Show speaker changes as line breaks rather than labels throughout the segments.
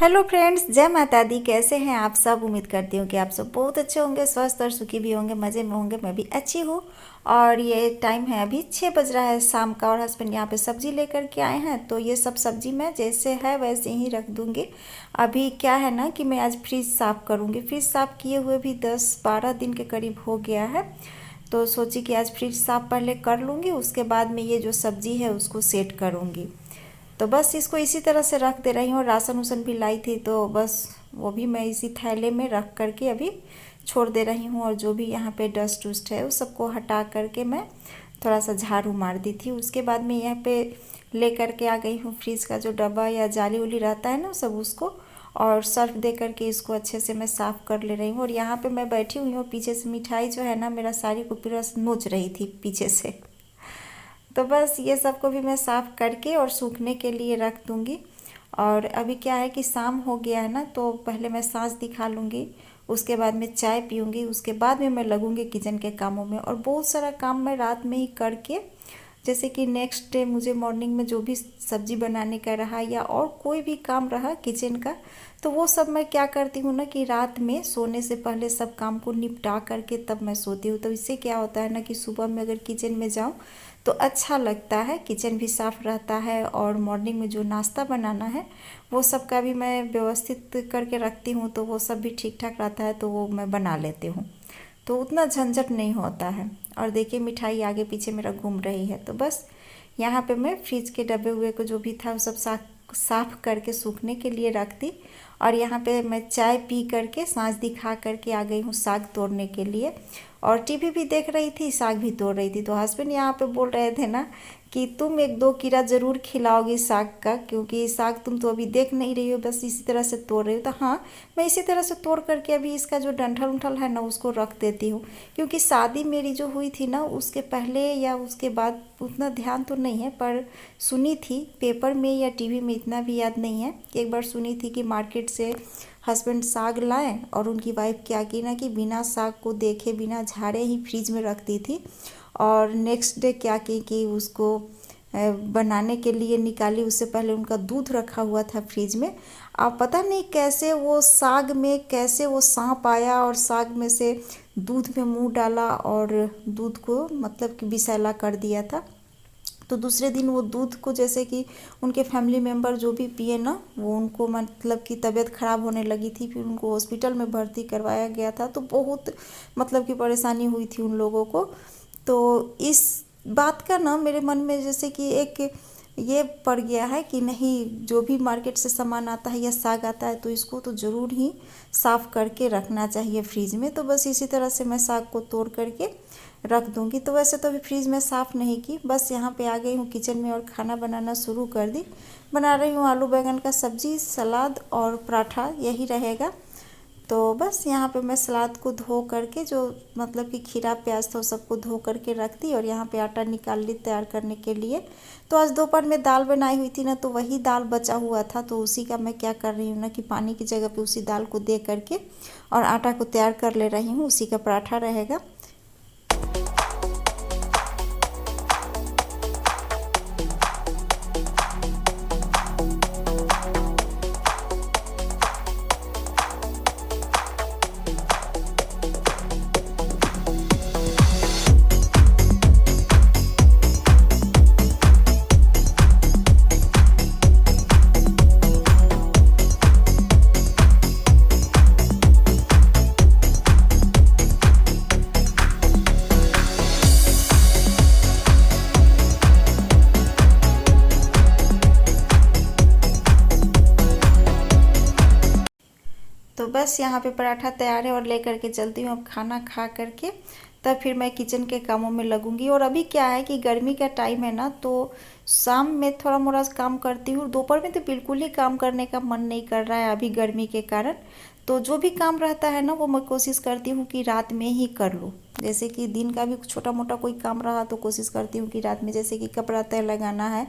Hello friends, जय माता दी। कैसे हैं आप सब? उम्मीद करती हूँ कि आप सब बहुत अच्छे होंगे, स्वस्थ और सुखी भी होंगे, मज़े में होंगे। मैं भी अच्छी हूँ। और ये टाइम है, अभी 6 बज रहा है शाम का, और हस्बैंड यहाँ पे सब्ज़ी लेकर के आए हैं। तो ये सब सब्ज़ी मैं जैसे है वैसे ही रख दूँगी। अभी क्या है ना कि मैं आज फ्रिज साफ़ करूँगी। फ्रिज साफ़ किए हुए भी 10-12 दिन के करीब हो गया है। तो सोची कि आज फ्रिज साफ़ पहले कर लूँगी, उसके बाद में ये जो सब्ज़ी है उसको सेट करूँगी। तो बस इसको इसी तरह से रख दे रही हूँ। राशन उसन भी लाई थी, तो बस वो भी मैं इसी थैले में रख करके अभी छोड़ दे रही हूँ। और जो भी यहाँ पे डस्ट उस्ट है उस सबको हटा करके मैं थोड़ा सा झाड़ू मार दी थी। उसके बाद में यहाँ पे ले करके आ गई हूँ फ्रिज का जो डब्बा या जाली उली रहता है ना सब, उसको और सर्फ दे करके इसको अच्छे से मैं साफ़ कर ले रही हूँ। और यहाँ पे मैं बैठी हुई हूँ, पीछे से मिठाई जो है ना मेरा साड़ी को पूरा नोच रही थी पीछे से। तो बस ये सबको भी मैं साफ़ करके और सूखने के लिए रख दूँगी। और अभी क्या है कि शाम हो गया है ना, तो पहले मैं सांस दिखा लूँगी, उसके बाद में चाय पीऊँगी, उसके बाद में मैं लगूँगी किचन के कामों में। और बहुत सारा काम मैं रात में ही करके, जैसे कि नेक्स्ट डे मुझे मॉर्निंग में जो भी सब्जी बनाने का रहा या और कोई भी काम रहा किचन का, तो वो सब मैं क्या करती हूँ ना कि रात में सोने से पहले सब काम को निपटा करके तब मैं सोती हूँ। तो इससे क्या होता है ना कि सुबह में अगर किचन में जाऊँ तो अच्छा लगता है, किचन भी साफ़ रहता है। और मॉर्निंग में जो नाश्ता बनाना है वो सब का भी मैं व्यवस्थित करके रखती हूँ, तो वो सब भी ठीक ठाक रहता है, तो वो मैं बना लेती हूँ। तो उतना झंझट नहीं होता है। और देखिए मिठाई आगे पीछे मेरा घूम रही है। तो बस यहाँ पे मैं फ्रिज के डब्बे हुए को जो भी था वो सब साफ़ करके सूखने के लिए रख दी। और यहाँ पे मैं चाय पी करके सांस दिखा करके आ गई हूँ साग तोड़ने के लिए। और टीवी भी देख रही थी, साग भी तोड़ रही थी। तो हस्बैंड यहाँ पे बोल रहे थे ना कि तुम एक दो कीड़ा ज़रूर खिलाओगी साग का, क्योंकि साग तुम तो अभी देख नहीं रही हो, बस इसी तरह से तोड़ रही हो। तो हाँ, मैं इसी तरह से तोड़ करके अभी इसका जो डंठल उंठल है ना उसको रख देती हूँ। क्योंकि शादी मेरी जो हुई थी ना उसके पहले या उसके बाद उतना ध्यान तो नहीं है, पर सुनी थी पेपर में या टीवी में, इतना भी याद नहीं है कि एक बार सुनी थी कि मार्केट से हस्बैंड साग लाए और उनकी वाइफ क्या की ना कि बिना साग को देखे बिना झाड़े ही फ्रिज में रख दी थी। और नेक्स्ट डे क्या की कि उसको बनाने के लिए निकाली, उससे पहले उनका दूध रखा हुआ था फ्रिज में। अब पता नहीं कैसे वो साग में कैसे वो सांप आया और साग में से दूध में मुंह डाला और दूध को मतलब कि विषैला कर दिया था। तो दूसरे दिन वो दूध को जैसे कि उनके फैमिली मेम्बर जो भी पिए ना, वो उनको मतलब कि तबीयत ख़राब होने लगी थी। फिर उनको हॉस्पिटल में भर्ती करवाया गया था। तो बहुत मतलब कि परेशानी हुई थी उन लोगों को। तो इस बात का ना मेरे मन में जैसे कि एक ये पड़ गया है कि नहीं, जो भी मार्केट से सामान आता है या साग आता है तो इसको तो ज़रूर ही साफ़ करके रखना चाहिए फ्रिज में। तो बस इसी तरह से मैं साग को तोड़ करके रख दूंगी। तो वैसे तो अभी फ्रिज में साफ़ नहीं की, बस यहाँ पे आ गई हूँ किचन में और खाना बनाना शुरू कर दी। बना रही हूँ आलू बैंगन का सब्जी, सलाद और पराठा, यही रहेगा। तो बस यहाँ पे मैं सलाद को धो करके जो मतलब कि खीरा प्याज था सबको धो करके रख दी। और यहाँ पे आटा निकाल ली तैयार करने के लिए। तो आज दोपहर में दाल बनाई हुई थी ना, तो वही दाल बचा हुआ था, तो उसी का मैं क्या कर रही हूँ ना कि पानी की जगह पे उसी दाल को दे करके और आटा को तैयार कर ले रही हूँ, उसी का पराठा रहेगा। तो बस यहाँ पे पराठा तैयार है और लेकर के चलती हूँ अब खाना खा करके, तब फिर मैं किचन के कामों में लगूंगी। और अभी क्या है कि गर्मी का टाइम है ना, तो शाम में थोड़ा मोड़ा काम करती हूँ। दोपहर में तो बिल्कुल ही काम करने का मन नहीं कर रहा है अभी गर्मी के कारण। तो जो भी काम रहता है ना वो मैं कोशिश करती हूँ कि रात में ही कर लूँ। जैसे कि दिन का भी छोटा मोटा कोई काम रहा तो कोशिश करती हूँ कि रात में, जैसे कि कपड़ा तय लगाना है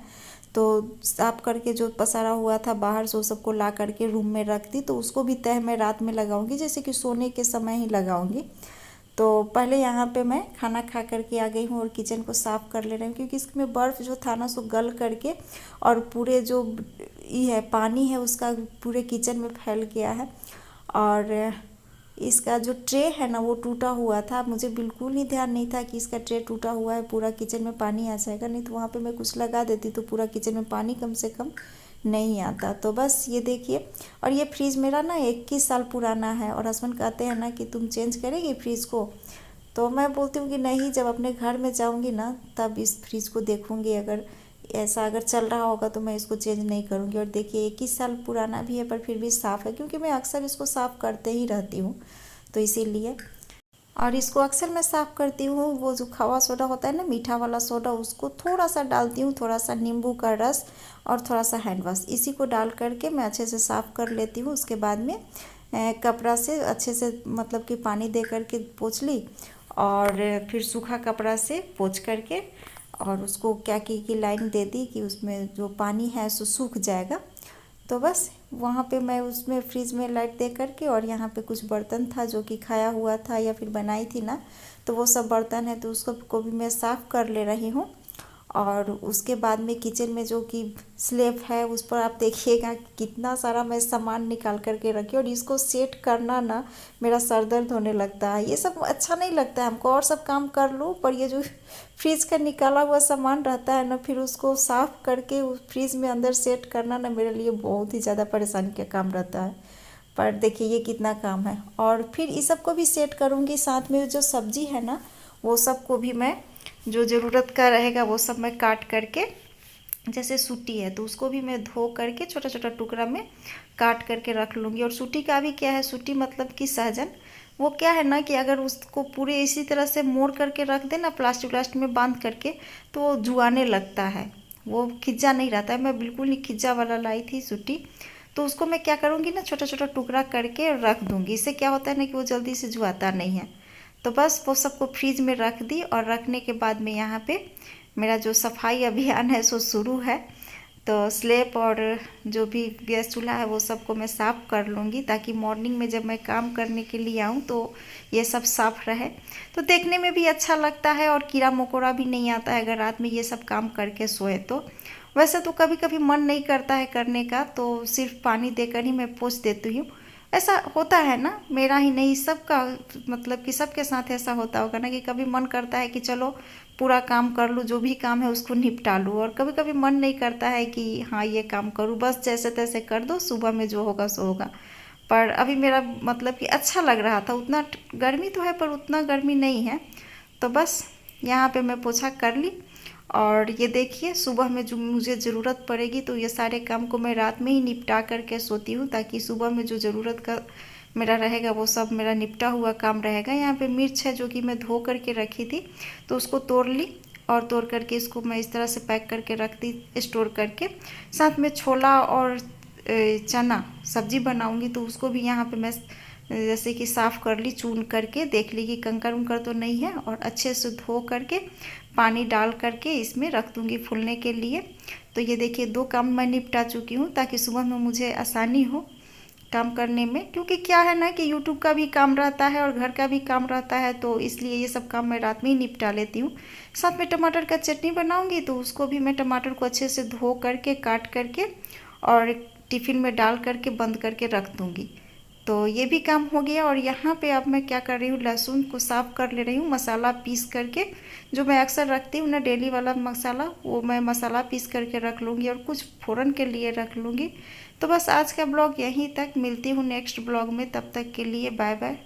तो साफ करके जो पसारा हुआ था बाहर से वो सबको ला करके रूम में रख दी, तो उसको भी तह मैं रात में लगाऊंगी, जैसे कि सोने के समय ही लगाऊंगी। तो पहले यहाँ पे मैं खाना खा करके आ गई हूँ और किचन को साफ़ कर ले रही हूँ, क्योंकि इसमें बर्फ़ जो था ना सो गल करके और पूरे जो ये है पानी है उसका पूरे किचन में फैल गया है। और इसका जो ट्रे है ना वो टूटा हुआ था, मुझे बिल्कुल ही ध्यान नहीं था कि इसका ट्रे टूटा हुआ है, पूरा किचन में पानी आ जाएगा, नहीं तो वहाँ पे मैं कुछ लगा देती तो पूरा किचन में पानी कम से कम नहीं आता। तो बस ये देखिए, और ये फ्रिज मेरा ना 21 साल पुराना है, और हस्बैंड कहते हैं ना कि तुम चेंज करेगी फ्रिज को, तो मैं बोलती हूँ कि नहीं, जब अपने घर में जाऊँगी ना तब इस फ्रिज को देखूँगी, अगर ऐसा अगर चल रहा होगा तो मैं इसको चेंज नहीं करूँगी। और देखिए 21 साल पुराना भी है पर फिर भी साफ़ है, क्योंकि मैं अक्सर इसको साफ़ करते ही रहती हूँ, तो इसीलिए। और इसको अक्सर मैं साफ़ करती हूँ, वो जो खावा सोडा होता है ना, मीठा वाला सोडा, उसको थोड़ा सा डालती हूँ, थोड़ा सा नींबू का रस और थोड़ा सा हैंड वॉश, इसी को डाल करके मैं अच्छे से साफ़ कर लेती हूँ। उसके बाद में कपड़ा से अच्छे से मतलब कि पानी दे करके पोंछ ली, और फिर सूखा कपड़ा से पोंछ करके और उसको क्या की लाइन दे दी कि उसमें जो पानी है सो सूख जाएगा। तो बस वहाँ पे मैं उसमें फ्रिज में लाइट दे करके, और यहाँ पे कुछ बर्तन था जो कि खाया हुआ था या फिर बनाई थी ना, तो वो सब बर्तन है तो उसको को भी मैं साफ़ कर ले रही हूँ। और उसके बाद में किचन में जो कि स्लैब है उस पर आप देखिएगा कितना सारा मैं सामान निकाल करके रखी, और इसको सेट करना ना मेरा सर दर्द होने लगता है, ये सब अच्छा नहीं लगता है हमको। और सब काम कर लूँ पर ये जो फ्रिज का निकाला हुआ सामान रहता है ना, फिर उसको साफ़ करके उस फ्रिज में अंदर सेट करना ना मेरे लिए बहुत ही ज़्यादा परेशानी का काम रहता है। पर देखिए ये कितना काम है, और फिर इस सब को भी सेट करूँगी, साथ में जो सब्जी है ना वो सब को भी मैं जो ज़रूरत का रहेगा वो सब मैं काट करके, जैसे सूटी है तो उसको भी मैं धो करके छोटा छोटा टुकड़ा में काट करके रख लूँगी। और सूटी का भी क्या है, सूटी मतलब कि सहजन, वो क्या है ना कि अगर उसको पूरे इसी तरह से मोड़ करके रख देना प्लास्टिक व्लास्टिक में बांध करके, तो वो जुआने लगता है, वो खिज्जा नहीं रहता है। मैं बिल्कुल ही खिज्जा वाला लाई थी सूटी, तो उसको मैं क्या करूँगी ना छोटा छोटा टुकड़ा करके रख दूँगी, इससे क्या होता है ना कि वो जल्दी से जुआता नहीं है। तो बस वो सबको फ्रिज में रख दी, और रखने के बाद में यहाँ पे मेरा जो सफाई अभियान है सो शुरू है। तो स्लैब और जो भी गैस चूल्हा है वो सबको मैं साफ़ कर लूँगी, ताकि मॉर्निंग में जब मैं काम करने के लिए आऊँ तो ये सब साफ़ रहे, तो देखने में भी अच्छा लगता है और कीड़ा मकोड़ा भी नहीं आता है अगर रात में ये सब काम करके सोए तो। वैसे तो कभी कभी मन नहीं करता है करने का, तो सिर्फ पानी देकर ही मैं पोंछ देती हूँ। ऐसा होता है ना, मेरा ही नहीं सबका, मतलब कि सबके साथ ऐसा होता होगा ना कि कभी मन करता है कि चलो पूरा काम कर लूँ, जो भी काम है उसको निपटा लूँ, और कभी कभी मन नहीं करता है कि हाँ ये काम करूँ, बस जैसे तैसे कर दो, सुबह में जो होगा सो होगा। पर अभी मेरा मतलब कि अच्छा लग रहा था, उतना गर्मी तो है पर उतना गर्मी नहीं है, तो बस यहाँ पे मैं पोछा कर ली। और ये देखिए सुबह में जो मुझे ज़रूरत पड़ेगी तो ये सारे काम को मैं रात में ही निपटा करके सोती हूँ, ताकि सुबह में जो ज़रूरत का मेरा रहेगा वो सब मेरा निपटा हुआ काम रहेगा। यहाँ पे मिर्च है जो कि मैं धो करके रखी थी, तो उसको तोड़ ली, और तोड़ करके इसको मैं इस तरह से पैक करके रख दी स्टोर करके। साथ में छोला और चना सब्जी बनाऊँगी, तो उसको भी यहाँ पर मैं जैसे कि साफ़ कर ली, चून करके देख ली कि कंकर उंकर तो नहीं है, और अच्छे से धो करके पानी डाल करके इसमें रख दूँगी फूलने के लिए। तो ये देखिए 2 काम मैं निपटा चुकी हूँ, ताकि सुबह में मुझे आसानी हो काम करने में, क्योंकि क्या है ना कि यूट्यूब का भी काम रहता है और घर का भी काम रहता है, तो इसलिए ये सब काम मैं रात में ही निपटा लेती हूँ। साथ में टमाटर का चटनी बनाऊँगी, तो उसको भी मैं टमाटर को अच्छे से धो करके काट करके और टिफ़िन में डाल करके बंद करके रख दूँगी। तो ये भी काम हो गया। और यहाँ पे अब मैं क्या कर रही हूँ, लहसुन को साफ़ कर ले रही हूँ, मसाला पीस करके, जो मैं अक्सर रखती हूँ ना डेली वाला मसाला, वो मैं मसाला पीस करके रख लूँगी, और कुछ फ़ौरन के लिए रख लूँगी। तो बस आज का ब्लॉग यहीं तक, मिलती हूँ नेक्स्ट ब्लॉग में, तब तक के लिए बाय बाय।